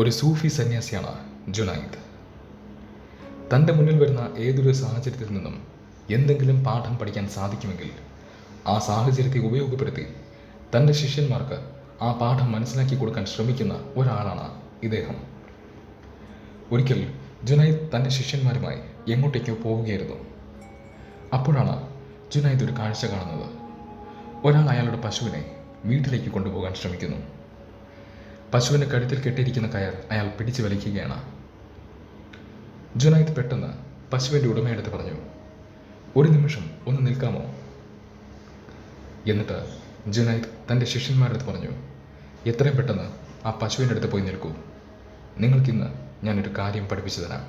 ഒരു സൂഫി സന്യാസിയാണ് ജുനൈദ്. തൻ്റെ മുന്നിൽ വരുന്ന ഏതൊരു സാഹചര്യത്തിൽ നിന്നും എന്തെങ്കിലും പാഠം പഠിക്കാൻ സാധിക്കുമെങ്കിൽ ആ സാഹചര്യത്തെ ഉപയോഗപ്പെടുത്തി തൻ്റെ ശിഷ്യന്മാർക്ക് ആ പാഠം മനസ്സിലാക്കി കൊടുക്കാൻ ശ്രമിക്കുന്ന ഒരാളാണ് ഇദ്ദേഹം. ഒരിക്കൽ ജുനൈദ് തൻ്റെ ശിഷ്യന്മാരുമായി എങ്ങോട്ടേക്കോ പോവുകയായിരുന്നു. അപ്പോഴാണ് ജുനൈദ് ഒരു കാഴ്ച കാണുന്നത്. ഒരാൾ അയാളുടെ പശുവിനെ വീട്ടിലേക്ക് കൊണ്ടുപോകാൻ ശ്രമിക്കുന്നു. പശുവിൻ്റെ കഴുത്തിൽ കെട്ടിയിരിക്കുന്ന കയർ അയാൾ പിടിച്ചു വലിക്കുകയാണ്. ജുനൈദ് പെട്ടെന്ന് പശുവിൻ്റെ ഉടമയെടുത്ത് പറഞ്ഞു, ഒരു നിമിഷം ഒന്ന് നിൽക്കാമോ? എന്നിട്ട് ജുനൈദ് തൻ്റെ ശിഷ്യന്മാരുടെ അടുത്ത് പറഞ്ഞു, എത്രയും പെട്ടെന്ന് ആ പശുവിൻ്റെ അടുത്ത് പോയി നിൽക്കൂ. നിങ്ങൾക്കിന്ന് ഞാനൊരു കാര്യം പഠിപ്പിച്ചു തരാം.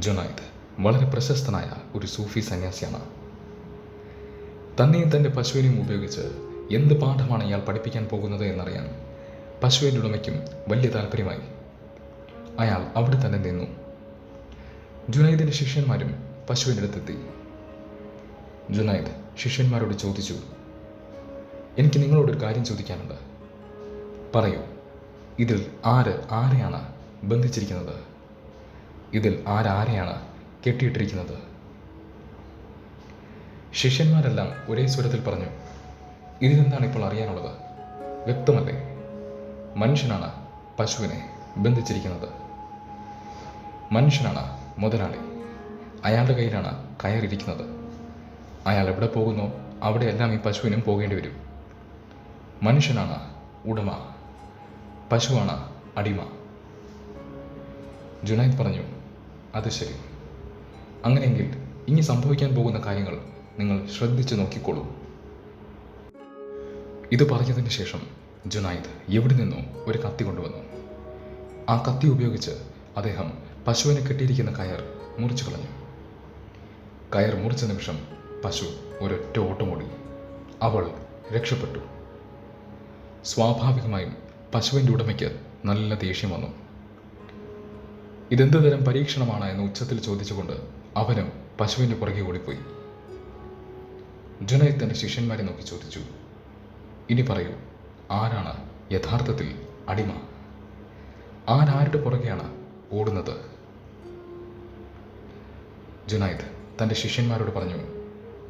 ജുനൈദ് വളരെ പ്രശസ്തനായ ഒരു സൂഫി സന്യാസിയാണ്. തന്നെയും തൻ്റെ പശുവിനെയും ഉപയോഗിച്ച് എന്ത് പാഠമാണ് ഇയാൾ പഠിപ്പിക്കാൻ പോകുന്നത് എന്നറിയാൻ പശുവിൻ്റെ ഉടമയ്ക്കും വലിയ താല്പര്യമായി. അയാൾ അവിടെ തന്നെ നിന്നു. ജുനൈദിൻ്റെ ശിഷ്യന്മാരും പശുവിൻ്റെ അടുത്തെത്തി. ജുനൈദ് ശിഷ്യന്മാരോട് ചോദിച്ചു, എനിക്ക് നിങ്ങളോടൊരു കാര്യം ചോദിക്കാനുണ്ട്. പറയൂ, ഇതിൽ ആരെയാണ് ബന്ധിച്ചിരിക്കുന്നത്? ഇതിൽ ആരെയാണ് കെട്ടിയിട്ടിരിക്കുന്നത്? ശിഷ്യന്മാരെല്ലാം ഒരേ സ്വരത്തിൽ പറഞ്ഞു, ഇതിലെന്താണ് ഇപ്പോൾ അറിയാനുള്ളത്? വ്യക്തമല്ലേ? മനുഷ്യനാണ് പശുവിനെ ബന്ധിച്ചിരിക്കുന്നത്. മനുഷ്യനാണ് മുതലാളി. അയാളുടെ കയ്യിലാണ് കയറിയിരിക്കുന്നത്. അയാൾ എവിടെ പോകുന്നോ അവിടെയെല്ലാം ഈ പശുവിനും പോകേണ്ടി വരും. മനുഷ്യനാണ് ഉടമ, പശുവാണ് അടിമ. ജുനൈദ് പറഞ്ഞു, അത് ശരി. അങ്ങനെയെങ്കിൽ ഇനി സംഭവിക്കാൻ പോകുന്ന കാര്യങ്ങൾ നിങ്ങൾ ശ്രദ്ധിച്ചു നോക്കിക്കോളൂ. ഇത് പറഞ്ഞതിന് ശേഷം ജുനൈദ് എവിടെ നിന്നോ ഒരു കത്തി കൊണ്ടുവന്നു. ആ കത്തി ഉപയോഗിച്ച് അദ്ദേഹം പശുവിനെ കെട്ടിയിരിക്കുന്ന കയർ മുറിച്ചു കളഞ്ഞു. കയർ മുറിച്ച നിമിഷം പശു ഒരൊറ്റ ഓട്ടമോടി. അവൾ രക്ഷപ്പെട്ടു. സ്വാഭാവികമായും പശുവിൻ്റെ ഉടമയ്ക്ക് നല്ല ദേഷ്യം വന്നു. ഇതെന്ത് തരം പരീക്ഷണമാണ് എന്ന് ഉച്ചത്തിൽ ചോദിച്ചുകൊണ്ട് അവനും പശുവിൻ്റെ പുറകെ ഓടിപ്പോയി. ജുനൈദ് തൻ്റെ ശിഷ്യന്മാരെ നോക്കി ചോദിച്ചു, ഇനി പറയൂ, ആരാണ് യഥാർത്ഥത്തിൽ അടിമ? ആരുടെ പുറകെയാണ് ഓടുന്നത്? ജുനൈദ് തൻ്റെ ശിഷ്യന്മാരോട് പറഞ്ഞു,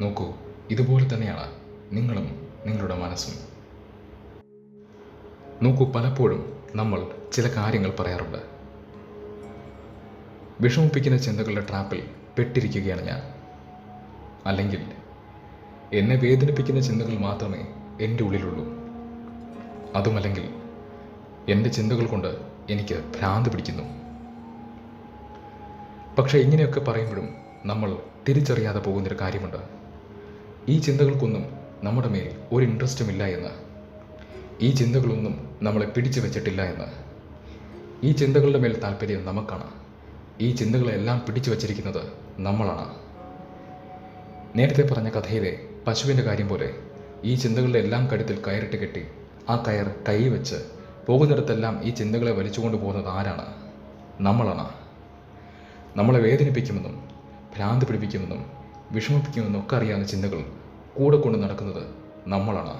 നോക്കൂ, ഇതുപോലെ തന്നെയാണ് നിങ്ങളും നിങ്ങളുടെ മനസ്സും. നോക്കൂ, പലപ്പോഴും നമ്മൾ ചില കാര്യങ്ങൾ പറയാറുണ്ട്. വിഷമിപ്പിക്കുന്ന ചിന്തകളുടെ ട്രാപ്പിൽ പെട്ടിരിക്കുകയാണ് ഞാൻ. അല്ലെങ്കിൽ എന്നെ വേദനിപ്പിക്കുന്ന ചിന്തകൾ മാത്രമേ എൻ്റെ ഉള്ളിലുള്ളൂ. അതുമല്ലെങ്കിൽ എൻ്റെ ചിന്തകൾ കൊണ്ട് എനിക്ക് ഭ്രാന്ത് പിടിക്കുന്നു. പക്ഷേ ഇങ്ങനെയൊക്കെ പറയുമ്പോഴും നമ്മൾ തിരിച്ചറിയാതെ പോകുന്നൊരു കാര്യമുണ്ട്. ഈ ചിന്തകൾക്കൊന്നും നമ്മുടെ മേൽ ഒരു ഇൻട്രസ്റ്റും ഇല്ല എന്ന്. ഈ ചിന്തകളൊന്നും നമ്മളെ പിടിച്ചു വെച്ചിട്ടില്ല എന്ന്. ഈ ചിന്തകളുടെ മേൽ താല്പര്യം നമുക്കാണ്. ഈ ചിന്തകളെല്ലാം പിടിച്ചു വച്ചിരിക്കുന്നത് നമ്മളാണ്. നേരത്തെ പറഞ്ഞ കഥയിലെ പശുവിൻ്റെ കാര്യം പോലെ ഈ ചിന്തകളുടെ എല്ലാം കഴുത്തിൽ കയറിട്ട് കെട്ടി ആ കയർ കൈ വെച്ച് പോകുന്നിടത്തെല്ലാം ഈ ചിന്തകളെ വലിച്ചുകൊണ്ട് പോകുന്നത് ആരാണ്? നമ്മളാണ്. നമ്മളെ വേദനിപ്പിക്കുമെന്നും ഭ്രാന്ത് പിടിപ്പിക്കുമെന്നും വിഷമിപ്പിക്കുമെന്നും ഒക്കെ അറിയാവുന്ന ചിന്തകൾ കൂടെ കൊണ്ട് നടക്കുന്നത് നമ്മളാണ്.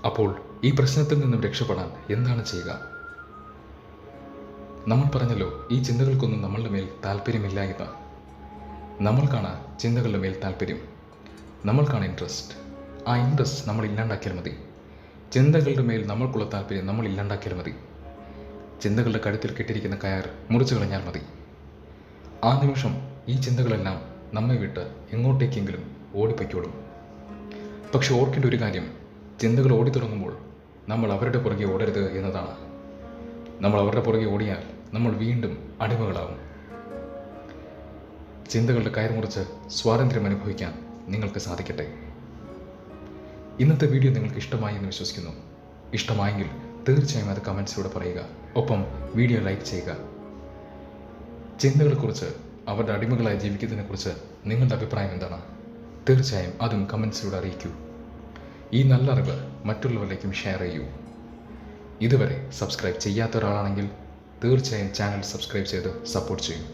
അപ്പോൾ ഈ പ്രശ്നത്തിൽ നിന്നും രക്ഷപ്പെടാൻ എന്താണ് ചെയ്യുക? നമ്മൾ പറഞ്ഞല്ലോ, ഈ ചിന്തകൾക്കൊന്നും നമ്മളുടെ മേൽ താല്പര്യമില്ല എന്ന്. നമ്മൾക്കാണ് ചിന്തകളുടെ മേൽ താല്പര്യം. നമ്മൾക്കാണ് ഇൻട്രസ്റ്റ്. ആ ഇൻട്രസ്റ്റ് നമ്മൾ ഇല്ലാണ്ടാക്കിയാൽ മതി. ചിന്തകളുടെ മേൽ നമ്മൾക്കുള്ള താല്പര്യം നമ്മൾ ഇല്ലാണ്ടാക്കിയാൽ മതി. ചിന്തകളുടെ കഴുത്തിൽ കെട്ടിയിരിക്കുന്ന കയർ മുറിച്ചു കളഞ്ഞാൽ മതി. ആ നിമിഷം ഈ ചിന്തകളെല്ലാം നമ്മെ വിട്ട് എങ്ങോട്ടേക്കെങ്കിലും ഓടിപ്പൊയ്ക്കോളും. പക്ഷെ ഓർക്കേണ്ട ഒരു കാര്യം, ചിന്തകൾ ഓടിത്തുടങ്ങുമ്പോൾ നമ്മൾ അവരുടെ പുറകെ ഓടരുത് എന്നതാണ്. നമ്മൾ അവരുടെ പുറകെ ഓടിയാൽ നമ്മൾ വീണ്ടും അടിമകളാവും. ചിന്തകളുടെ കയർ മുറിച്ച് സ്വാതന്ത്ര്യം അനുഭവിക്കാൻ നിങ്ങൾക്ക് സാധിക്കട്ടെ. ഇന്നത്തെ വീഡിയോ നിങ്ങൾക്ക് ഇഷ്ടമായി എന്ന് വിശ്വസിക്കുന്നു. ഇഷ്ടമായെങ്കിൽ തീർച്ചയായും അത് കമൻസിലൂടെ പറയുക. ഒപ്പം വീഡിയോ ലൈക്ക് ചെയ്യുക. ചിന്തകളെക്കുറിച്ച്, അവരുടെ അടിമകളായി ജീവിക്കുന്നതിനെക്കുറിച്ച് നിങ്ങളുടെ അഭിപ്രായം എന്താണ്? തീർച്ചയായും അതും കമൻസിലൂടെ അറിയിക്കൂ. ഈ നല്ല അറിവ് മറ്റുള്ളവരിലേക്കും ഷെയർ ചെയ്യൂ. ഇതുവരെ സബ്സ്ക്രൈബ് ചെയ്യാത്ത ഒരാളാണെങ്കിൽ തീർച്ചയായും ചാനൽ സബ്സ്ക്രൈബ് ചെയ്ത് സപ്പോർട്ട് ചെയ്യൂ.